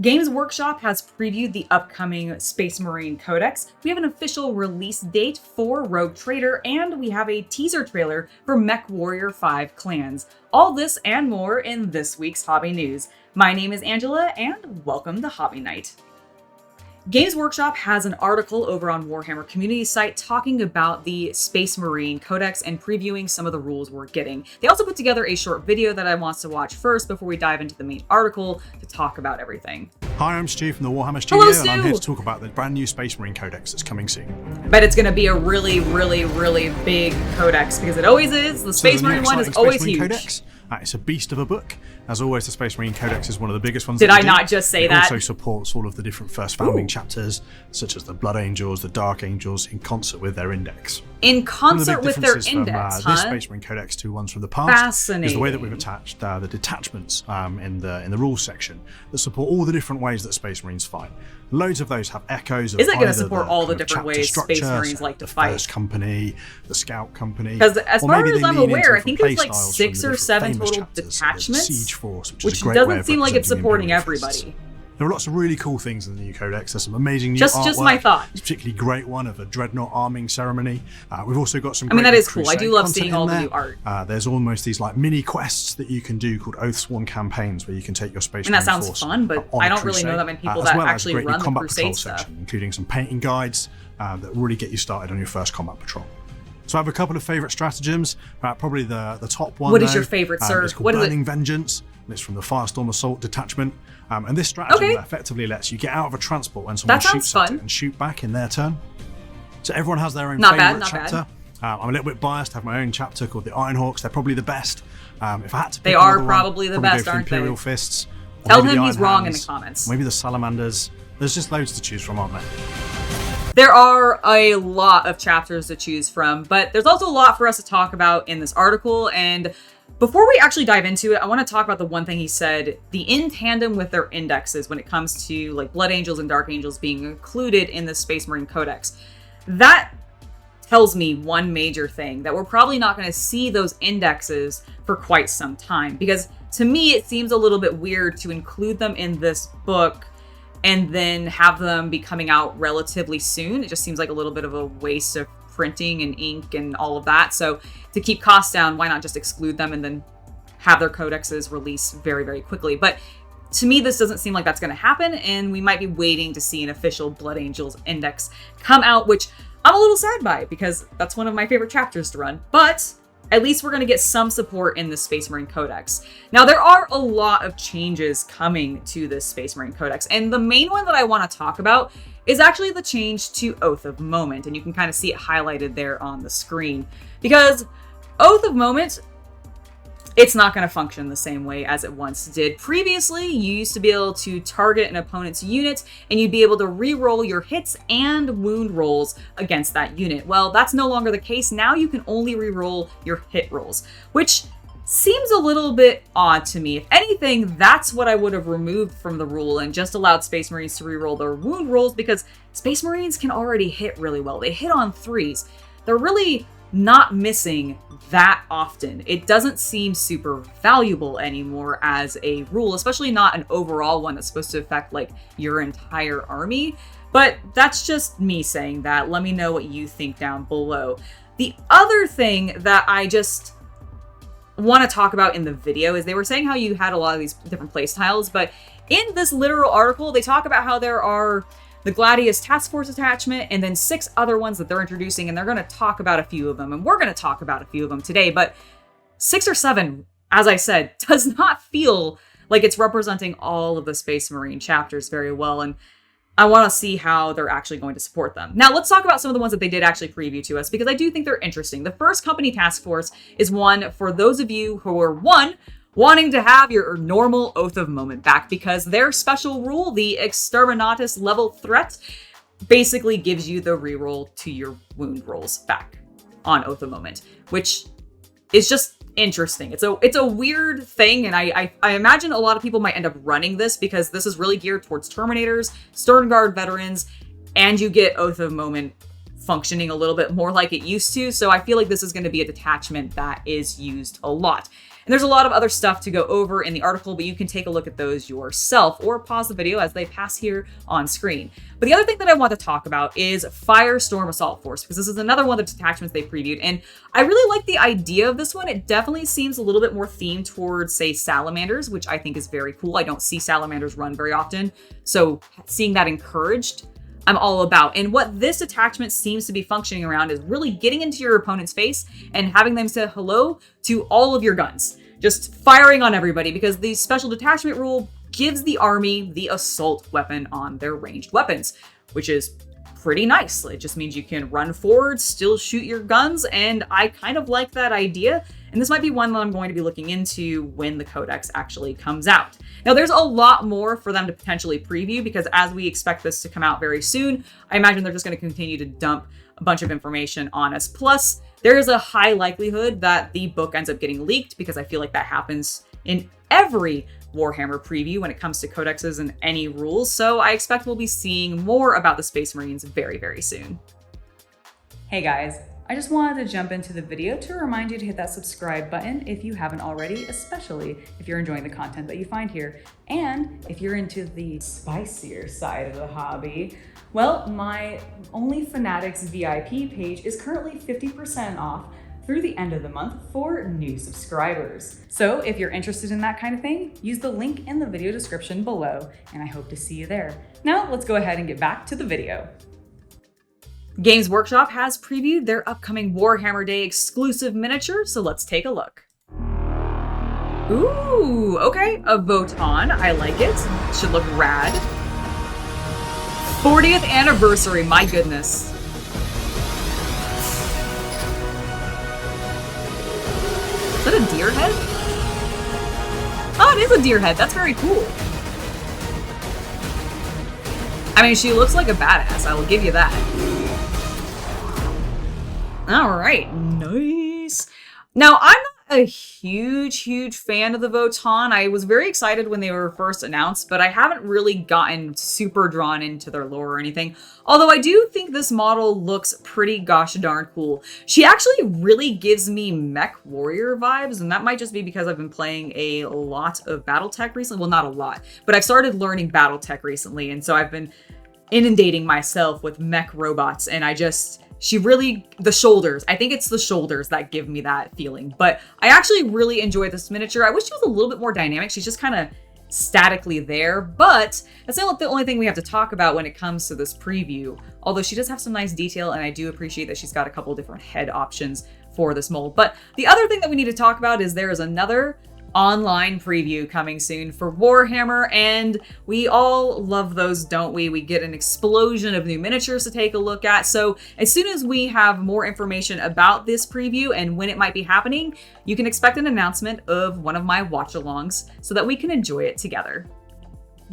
Games Workshop has previewed the upcoming Space Marine Codex. We have an official release date for Rogue Trader, and we have a teaser trailer for Mechwarrior 5 Clans. All this and more in this week's Hobby News. My name is Angela, and welcome to Hobby Night. Games Workshop has an article over on Warhammer community site talking about the Space Marine Codex and previewing some of the rules we're getting. They also put together a short video that I want to watch first before we dive into the main article to talk about everything. Hi, I'm Stu from the Warhammer Studio, Hello, and I'm here to talk about the brand new Space Marine Codex that's coming soon. I bet it's going to be a really big codex, because it always is. The Space Marine one is always huge. Codex. It's a beast of a book. As always, the Space Marine Codex is one of the biggest ones. Did I not just say that? It also supports all of the different first founding chapters, such as the Blood Angels, the Dark Angels, in concert with their index. In concert with their index, from this Space Marine Codex to ones from the past Fascinating. is the way that we've attached the detachments in the rules section that support all the different ways that Space Marines fight. Loads of those have echoes of Is it going to support all the different ways structure, Space Marines like to fight? The First Company, the Scout Company. Because as far as I'm aware, I think there's like 6 or 7 total detachments, Siege Force, which doesn't seem like it's supporting everybody. There are lots of really cool things in the new Codex. There's some amazing new artwork. Just my thought. It's a particularly great one of a Dreadnought arming ceremony. We've also got some. I mean, that is cool. I do love seeing all the new art. There's almost these like mini quests that you can do called Oathsworn campaigns, where you can take your Space Marine Marine force. And that sounds fun, but I don't really know that many people that actually run the Crusade stuff. Section, including some painting guides that really get you started on your first combat patrol. So I have a couple of favourite stratagems. Probably the top one. What is your favourite, sir? It's called Burning Vengeance. And it's from the Firestorm Assault Detachment. And this stratagem effectively lets you get out of a transport when someone shoots at it and shoot back in their turn. So everyone has their own favourite chapter. I'm a little bit biased. I have my own chapter called the Ironhawks. They're probably the best. If I had to pick they are probably the best, aren't Imperial they? Fists. Tell him he's wrong in the comments. Maybe the Salamanders. There's just loads to choose from, aren't there? There are a lot of chapters to choose from, but there's also a lot for us to talk about in this article. And before we actually dive into it, I want to talk about the one thing he said, the in tandem with their indexes when it comes to like Blood Angels and Dark Angels being included in the Space Marine Codex. That tells me one major thing, that we're probably not going to see those indexes for quite some time, because to me it seems a little bit weird to include them in this book and then have them be coming out relatively soon. It just seems like a little bit of a waste of printing and ink and all of that. So to keep costs down, why not just exclude them and then have their codexes release very quickly? But to me, this doesn't seem like that's going to happen, and we might be waiting to see an official Blood Angels index come out, which I'm a little sad by, because that's one of my favorite chapters to run. But at least we're going to get some support in the Space Marine Codex. Now, there are a lot of changes coming to this Space Marine Codex, and the main one that I want to talk about is actually the change to Oath of Moment, and you can kind of see it highlighted there on the screen. Because Oath of Moment, it's not going to function the same way as it once did. Previously, you used to be able to target an opponent's unit, and you'd be able to re-roll your hits and wound rolls against that unit. Well, that's no longer the case. Now you can only re-roll your hit rolls, which seems a little bit odd to me. If anything, that's what I would have removed from the rule and just allowed Space Marines to re-roll their wound rolls, because Space Marines can already hit really well. They hit on 3s. They're really not missing that often. It doesn't seem super valuable anymore as a rule, especially not an overall one that's supposed to affect like your entire army. But that's just me saying that. Let me know what you think down below. The other thing that I just want to talk about in the video is they were saying how you had a lot of these different play styles, but in this literal article, they talk about how there are the Gladius Task Force Attachment, and then 6 other ones that they're introducing, and they're going to talk about a few of them, and we're going to talk about a few of them today, but 6 or 7, as I said, does not feel like it's representing all of the Space Marine chapters very well, and I want to see how they're actually going to support them. Now, let's talk about some of the ones that they did actually preview to us, because I do think they're interesting. The First Company Task Force is one for those of you who are, wanting to have your normal Oath of Moment back, because their special rule, the Exterminatus level threat, basically gives you the reroll to your wound rolls back on Oath of Moment, which is just interesting. It's a weird thing, and I imagine a lot of people might end up running this, because this is really geared towards Terminators, Stern Guard veterans, and you get Oath of Moment functioning a little bit more like it used to, so I feel like this is going to be a detachment that is used a lot. And there's a lot of other stuff to go over in the article, but you can take a look at those yourself or pause the video as they pass here on screen. But the other thing that I want to talk about is Firestorm Assault Force, because this is another one of the detachments they previewed. And I really like the idea of this one. It definitely seems a little bit more themed towards, say, salamanders, which I think is very cool. I don't see salamanders run very often. So seeing that encouraged, I'm all about. And what this detachment seems to be functioning around is really getting into your opponent's face and having them say hello to all of your guns. Just firing on everybody, because the special detachment rule gives the army the assault weapon on their ranged weapons, which is pretty nice. It just means you can run forward, still shoot your guns, and I kind of like that idea. And this might be one that I'm going to be looking into when the Codex actually comes out. Now, there's a lot more for them to potentially preview, because as we expect this to come out very soon, I imagine they're just going to continue to dump a bunch of information on us. Plus, there is a high likelihood that the book ends up getting leaked, because I feel like that happens in every Warhammer preview when it comes to codexes and any rules. So I expect we'll be seeing more about the Space Marines very, very soon. Hey guys, I just wanted to jump into the video to remind you to hit that subscribe button if you haven't already, especially if you're enjoying the content that you find here. And if you're into the spicier side of the hobby, well, my Only Fanatics VIP page is currently 50% off through the end of the month for new subscribers. So if you're interested in that kind of thing, use the link in the video description below, and I hope to see you there. Now let's go ahead and get back to the video. Games Workshop has previewed their upcoming Warhammer Day exclusive miniature, so let's take a look. Ooh, okay, a Votann, I like it. Should look rad. 40th anniversary, my goodness. Is that a deer head? Oh, it is a deer head, that's very cool. I mean, she looks like a badass, I will give you that. All right, nice. Now, I'm not a huge fan of the Votann. I was very excited when they were first announced, but I haven't really gotten super drawn into their lore or anything. Although I do think this model looks pretty gosh darn cool. She actually really gives me Mechwarrior vibes, and that might just be because I've been playing a lot of Battletech recently. Well, not a lot, but I've started learning Battletech recently, and so I've been inundating myself with mech robots, and the shoulders, I think it's the shoulders that give me that feeling. But I actually really enjoy this miniature. I wish she was a little bit more dynamic. She's just kind of statically there, but that's not the only thing we have to talk about when it comes to this preview. Although she does have some nice detail, and I do appreciate that she's got a couple different head options for this mold. But the other thing that we need to talk about is there is another online preview coming soon for Warhammer, and we all love those, don't we? We get an explosion of new miniatures to take a look at. So as soon as we have more information about this preview and when it might be happening, you can expect an announcement of one of my watch-alongs so that we can enjoy it together.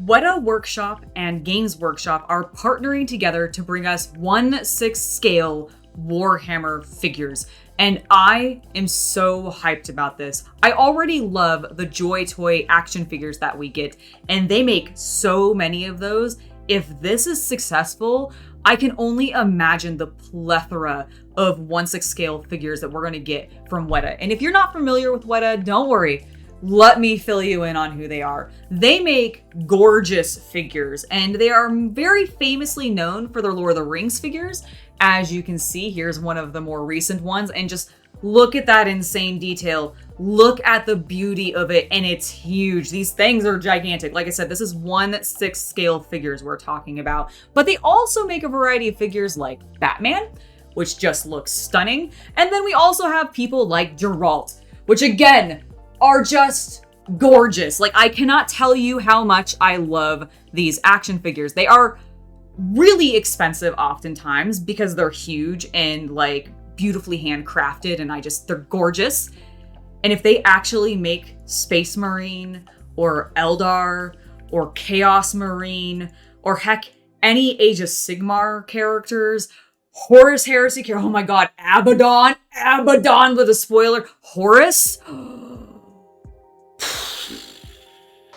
WETA Workshop and Games Workshop are partnering together to bring us 1/6 scale Warhammer figures. And I am so hyped about this. I already love the Joy Toy action figures that we get, and they make so many of those. If this is successful, I can only imagine the plethora of 1/6 scale figures that we're going to get from WETA. And if you're not familiar with WETA, don't worry. Let me fill you in on who they are. They make gorgeous figures, and they are very famously known for their Lord of the Rings figures. As you can see, here's one of the more recent ones, and just look at that insane detail. Look at the beauty of it, and it's huge. These things are gigantic. Like I said, this is 1/6 scale figures we're talking about. But they also make a variety of figures like Batman, which just looks stunning. And then we also have people like Geralt, which again, are just gorgeous. Like, I cannot tell you how much I love these action figures. They are really expensive oftentimes because they're huge and like beautifully handcrafted, and they're gorgeous. And if they actually make Space Marine or Eldar or Chaos Marine or heck, any Age of Sigmar characters, Horus Heresy, oh my god, Abaddon with a spoiler, Horus,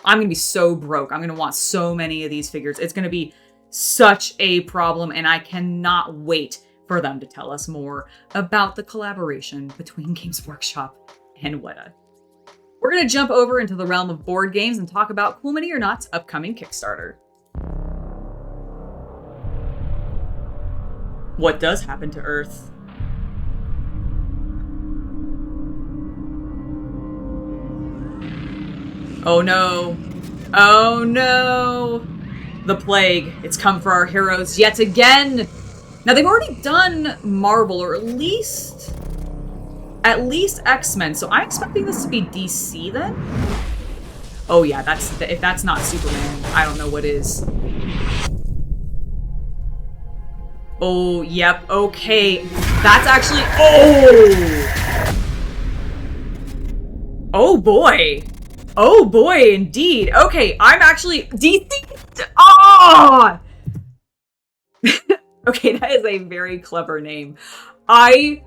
I'm gonna be so broke. I'm gonna want so many of these figures. It's gonna be such a problem, and I cannot wait for them to tell us more about the collaboration between Games Workshop and WETA. we're going to jump over into the realm of board games and talk about Cool Mini or Not's upcoming Kickstarter. What does happen to Earth? Oh no. Oh no. The plague. It's come for our heroes yet again. Now they've already done Marvel, or at least X-Men. So I'm expecting this to be DC then. Oh yeah, if that's not Superman, I don't know what is. Oh, yep, okay. That's actually, Oh boy. Oh boy, indeed. Okay, I'm actually, DC, Okay, that is a very clever name. I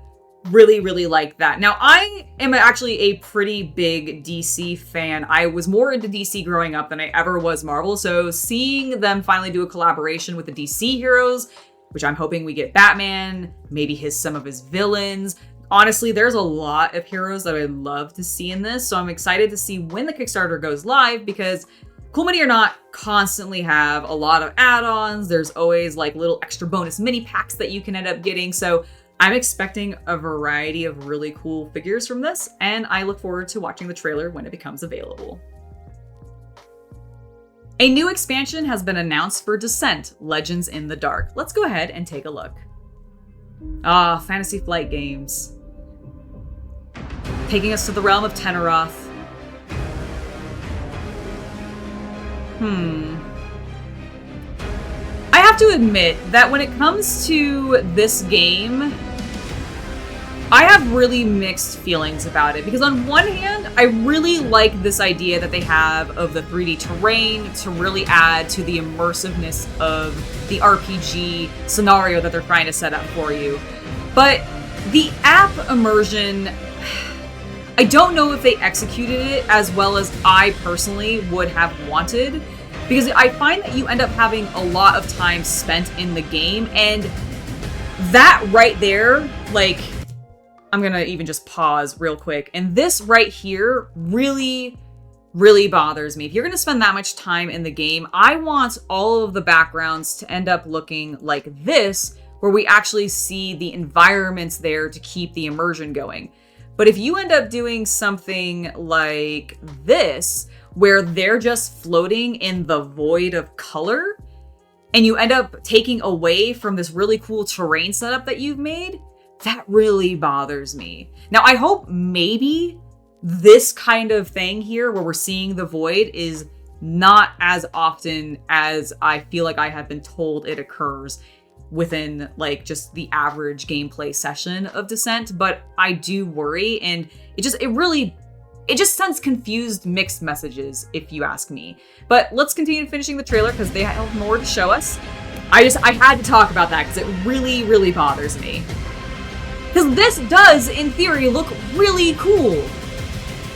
really, really like that. Now, I am actually a pretty big DC fan. I was more into DC growing up than I ever was Marvel, so seeing them finally do a collaboration with the DC heroes, which I'm hoping we get Batman, maybe some of his villains. Honestly, there's a lot of heroes that I'd love to see in this, so I'm excited to see when the Kickstarter goes live, because Cool Mini or Not constantly have a lot of add-ons. There's always like little extra bonus mini packs that you can end up getting, so I'm expecting a variety of really cool figures from this, and I look forward to watching the trailer when it becomes available. A new expansion has been announced for Descent: Legends in the Dark. Let's go ahead and take a look. Fantasy Flight Games. Taking us to the realm of Teneroth. I have to admit that when it comes to this game, I have really mixed feelings about it, because on one hand, I really like this idea that they have of the 3D terrain to really add to the immersiveness of the RPG scenario that they're trying to set up for you. But the app immersion, I don't know if they executed it as well as I personally would have wanted, because I find that you end up having a lot of time spent in the game, and that right there, like, I'm gonna even just pause real quick. And this right here really, really bothers me. If you're gonna spend that much time in the game, I want all of the backgrounds to end up looking like this, where we actually see the environments there to keep the immersion going. But if you end up doing something like this, where they're just floating in the void of color, and you end up taking away from this really cool terrain setup that you've made, that really bothers me. Now, I hope maybe this kind of thing here, where we're seeing the void, is not as often as I feel like I have been told it occurs within like just the average gameplay session of Descent, but I do worry, and it just sends confused, mixed messages, if you ask me. But let's continue finishing the trailer, because they have more to show us. I had to talk about that, because it really, really bothers me. Because this does, in theory, look really cool.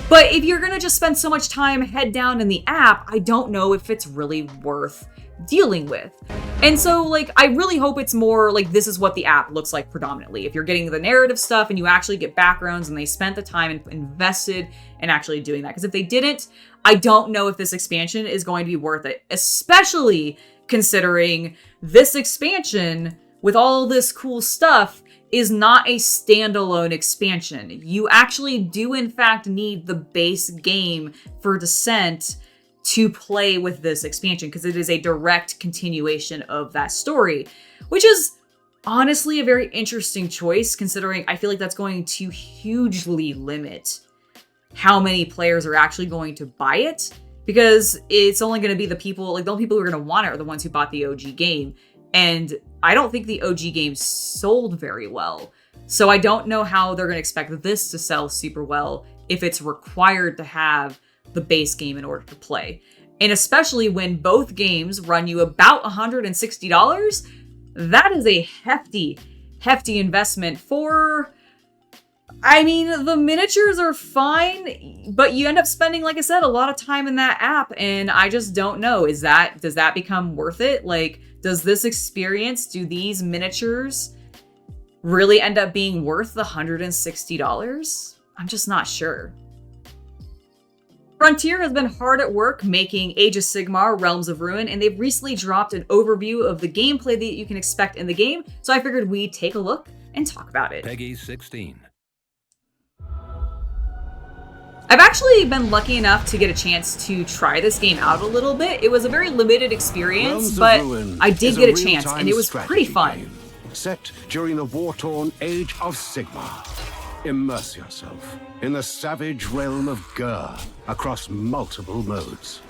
But if you're gonna just spend so much time head down in the app, I don't know if it's really worth dealing with. And so, like, I really hope it's more like this is what the app looks like predominantly. If you're getting the narrative stuff and you actually get backgrounds and they spent the time and invested in actually doing that. Because if they didn't, I don't know if this expansion is going to be worth it, especially considering this expansion with all this cool stuff is not a standalone expansion. You actually do in fact need the base game for Descent to play with this expansion, because it is a direct continuation of that story, which is honestly a very interesting choice, considering I feel like that's going to hugely limit how many players are actually going to buy it, because it's only going to be the people, like the only people who are going to want it are the ones who bought the OG game. And I don't think the OG game sold very well. So I don't know how they're going to expect this to sell super well if it's required to have the base game in order to play. And especially when both games run you about $160, that is a hefty, hefty investment for... I mean, the miniatures are fine, but you end up spending, like I said, a lot of time in that app, and I just don't know. Does that become worth it? Like, does this experience, do these miniatures really end up being worth the $160? I'm just not sure. Frontier has been hard at work making Age of Sigmar, Realms of Ruin, and they've recently dropped an overview of the gameplay that you can expect in the game, so I figured we'd take a look and talk about it. Peggy 16. I've actually been lucky enough to get a chance to try this game out a little bit. It was a very limited experience, but I did get a chance, and it was pretty fun. Set during the war-torn Age of Sigmar. Immerse yourself in the savage realm of Gur across multiple modes.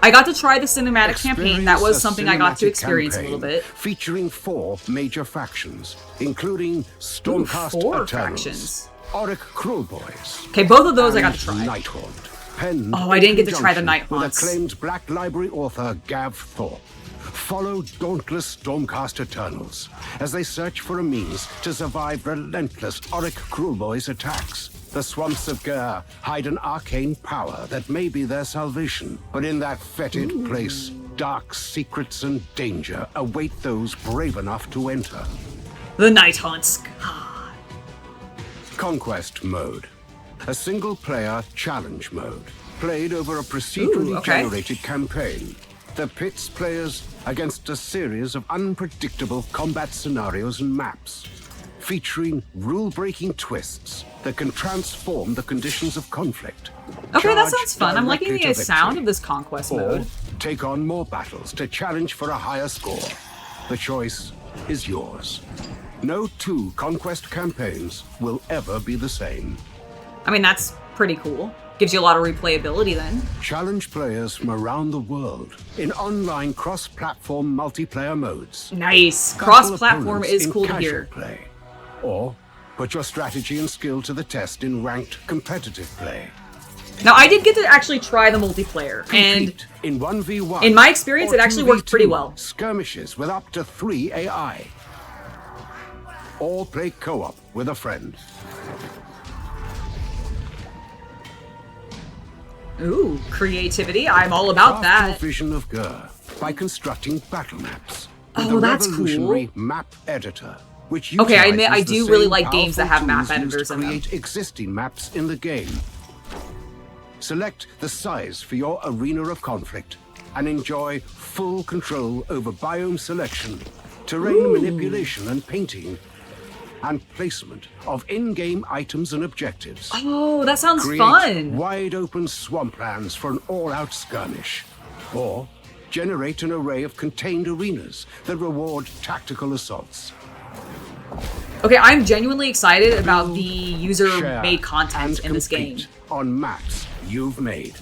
I got to try the cinematic campaign. That was something I got to experience a little bit. Featuring 4 major factions, including Stormcast Eternals, Auric Krulboys. Okay, both of those I got to try. Nighthaunt. Oh, I didn't get to try the Nighthaunts. With acclaimed Black Library author Gav Thorpe. Follow dauntless Stormcast Eternals as they search for a means to survive relentless Auric Krulboys' attacks. The swamps of Gur hide an arcane power that may be their salvation, but in that fetid place, dark secrets and danger await those brave enough to enter. The Nighthaunts. Conquest Mode. A single-player challenge mode, played over a procedurally generated campaign that pits players against a series of unpredictable combat scenarios and maps, featuring rule-breaking twists that can transform the conditions of conflict. Okay, that sounds fun. I'm liking the sound of this conquest mode. Take on more battles to challenge for a higher score. The choice is yours. No 2 conquest campaigns will ever be the same. I mean, that's pretty cool. Gives you a lot of replayability then. Challenge players from around the world in online cross-platform multiplayer modes. Nice. Cross-platform is cool to hear. Play. Or put your strategy and skill to the test in ranked competitive play. Now, I did get to actually try the multiplayer, and in 1v1, in my experience, it actually worked pretty well. Skirmishes with up to 3 AI. Or play co-op with a friend. Ooh, creativity. I'm all about that. Your vision of Gur by constructing battle maps. Oh, that's revolutionary cool. Map editor, which okay, I admit I do really like games that have map editors in them. Create existing maps in the game. Select the size for your arena of conflict and enjoy full control over biome selection, terrain manipulation and painting, and placement of in-game items and objectives. Oh, that sounds Create fun. wide-open swamplands for an all-out skirmish. Or generate an array of contained arenas that reward tactical assaults. Okay, I'm genuinely excited about the user-made content in this game. On maps you've made.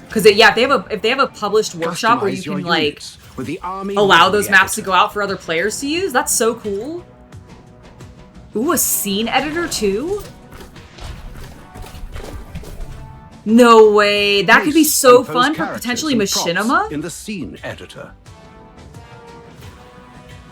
Because yeah, if they have a published workshop where you can like allow those maps to go out for other players to use, that's so cool. Ooh, a scene editor too? No way. That could be so fun for potentially machinima. In the scene editor.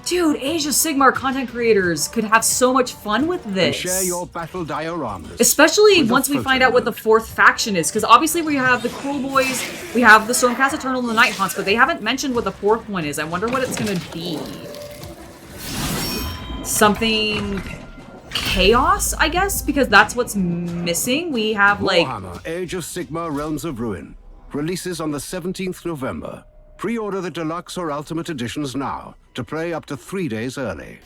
Dude, Age of Sigmar content creators could have so much fun with this. And share your battle dioramas. Especially once we find out what the 4th faction is. Because obviously we have the Krulboys, we have the Stormcast Eternal and the Nighthaunts, but they haven't mentioned what the 4th one is. I wonder what it's going to be. Something chaos, I guess? Because that's what's missing. We have like... Warhammer Age of Sigmar Realms of Ruin. Releases on the 17th November. Pre-order the deluxe or ultimate editions now to play up to 3 days early.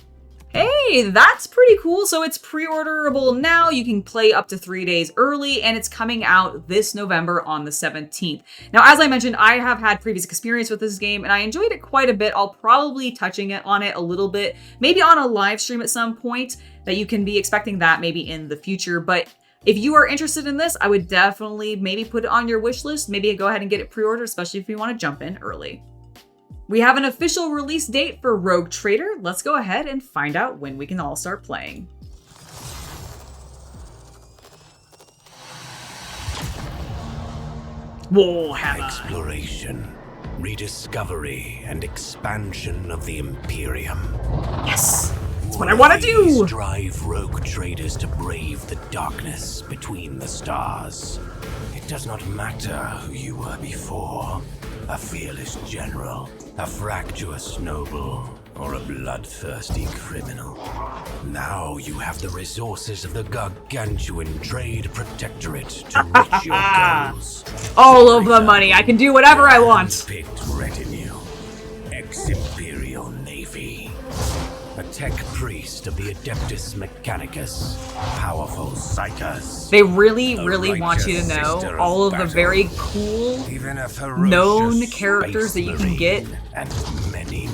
Hey, that's pretty cool. So it's pre-orderable now. You can play up to 3 days early, and it's coming out this November on the 17th. Now, as I mentioned, I have had previous experience with this game, and I enjoyed it quite a bit. I'll probably touching it on it a little bit, maybe on a live stream at some point, that you can be expecting that maybe in the future. But if you are interested in this, I would definitely maybe put it on your wish list. Maybe go ahead and get it pre-ordered, especially if you want to jump in early. We have an official release date for Rogue Trader. Let's go ahead and find out when we can all start playing. Warhammer. Exploration, rediscovery, and expansion of the Imperium. Yes! That's what I want to do! Drive rogue traders to brave the darkness between the stars. It does not matter who you were before. a fearless general, a fractious noble, or a bloodthirsty criminal. Now you have the resources of the gargantuan trade protectorate to reach your goals. All of the money. I can do whatever I want. Picked retinue, ex-imperial navy, a tech priest of the Adeptus Mechanicus, powerful psychers. They really want you to know all of the very cool known characters that you can get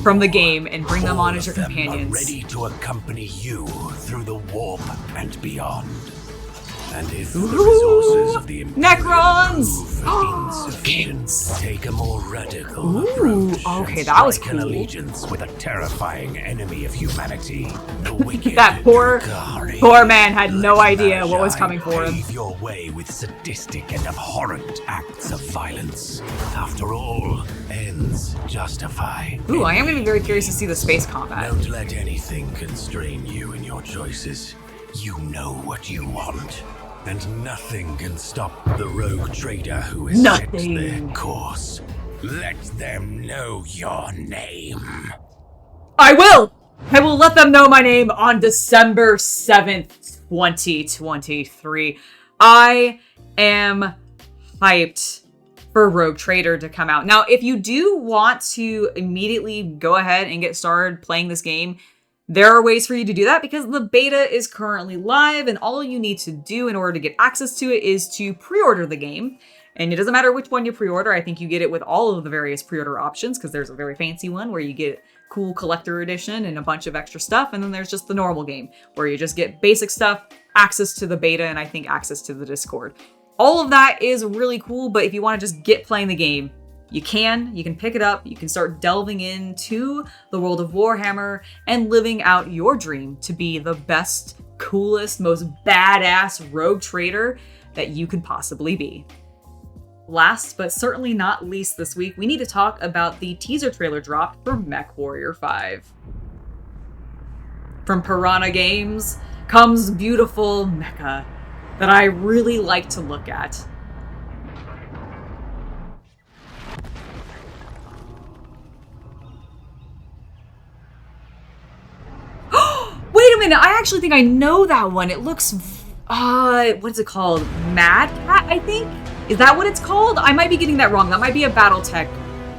from the game and bring them on as your companions. Ready to accompany you through the warp and beyond. And if the resources of the Necrons insufficient, take a more radical approach. Okay, that was cool. Allegiance with a terrifying enemy of humanity, the wicked. That poor man had no idea what was coming for him. Pave your way with sadistic and abhorrent acts of violence. After all, ends justify. Ooh, I am going to be very curious to see the space combat. Don't let anything constrain you in your choices. You know what you want. And nothing can stop the rogue trader who has set their course. Let them know your name. I will! I will let them know my name on December 7th, 2023. I am hyped for Rogue Trader to come out. Now, if you do want to immediately go ahead and get started playing this game, there are ways for you to do that because the beta is currently live and all you need to do in order to get access to it is to pre-order the game. And it doesn't matter which one you pre-order. I think you get it with all of the various pre-order options because there's a very fancy one where you get cool collector edition and a bunch of extra stuff. And then there's just the normal game where you just get basic stuff, access to the beta, and I think access to the Discord. All of that is really cool, but if you want to just get playing the game, you can pick it up, you can start delving into the world of Warhammer and living out your dream to be the best, coolest, most badass rogue trader that you could possibly be. Last but certainly not least this week, we need to talk about the teaser trailer dropped for Mechwarrior 5. From Piranha Games comes beautiful mecha that I really like to look at. Wait a minute, I actually think I know that one. It looks, what's it called? Mad Cat, I think? Is that what it's called? I might be getting that wrong. That might be a Battletech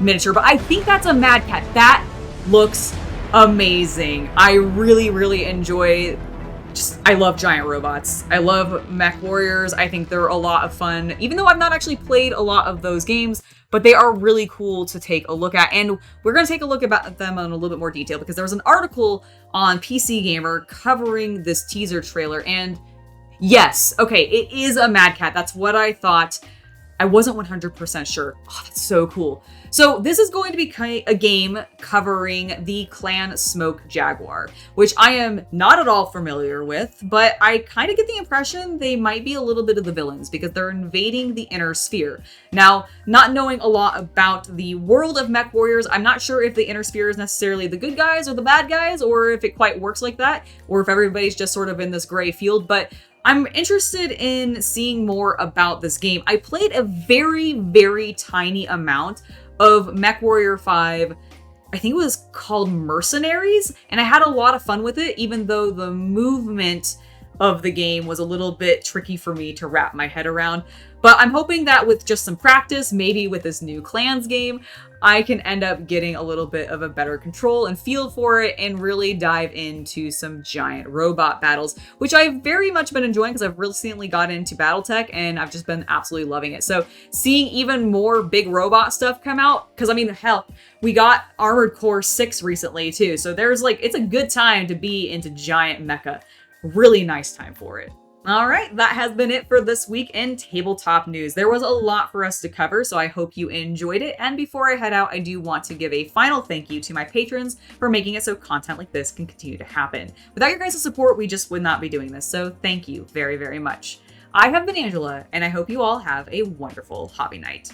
miniature, but I think that's a Mad Cat. That looks amazing. I really enjoy, I love giant robots. I love mech warriors. I think they're a lot of fun, even though I've not actually played a lot of those games, but they are really cool to take a look at. And we're going to take a look at them in a little bit more detail because there was an article on PC Gamer covering this teaser trailer. And yes, okay, it is a Mad Cat. That's what I thought. I wasn't 100% sure. Oh, that's so cool. So this is going to be a game covering the Clan Smoke Jaguar, which I am not at all familiar with, but I kind of get the impression they might be a little bit of the villains because they're invading the inner sphere. Now, not knowing a lot about the world of mech warriors, I'm not sure if the inner sphere is necessarily the good guys or the bad guys, or if it quite works like that, or if everybody's just sort of in this gray field, but I'm interested in seeing more about this game. I played a very tiny amount of Mechwarrior 5, I think it was called Mercenaries, and I had a lot of fun with it, even though the movement of the game was a little bit tricky for me to wrap my head around. But I'm hoping that with just some practice, maybe with this new Clans game, I can end up getting a little bit of a better control and feel for it and really dive into some giant robot battles, which I've very much been enjoying because I've recently got into Battletech and I've just been absolutely loving it. So seeing even more big robot stuff come out, because I mean, hell, we got Armored Core 6 recently too. So there's it's a good time to be into giant mecha. Really nice time for it. All right, that has been it for this week in tabletop news. There was a lot for us to cover, so I hope you enjoyed it. And before I head out, I do want to give a final thank you to my patrons for making it so content like this can continue to happen. Without your guys' support, we just would not be doing this, so thank you very much. I have been Angela, and I hope you all have a wonderful hobby night.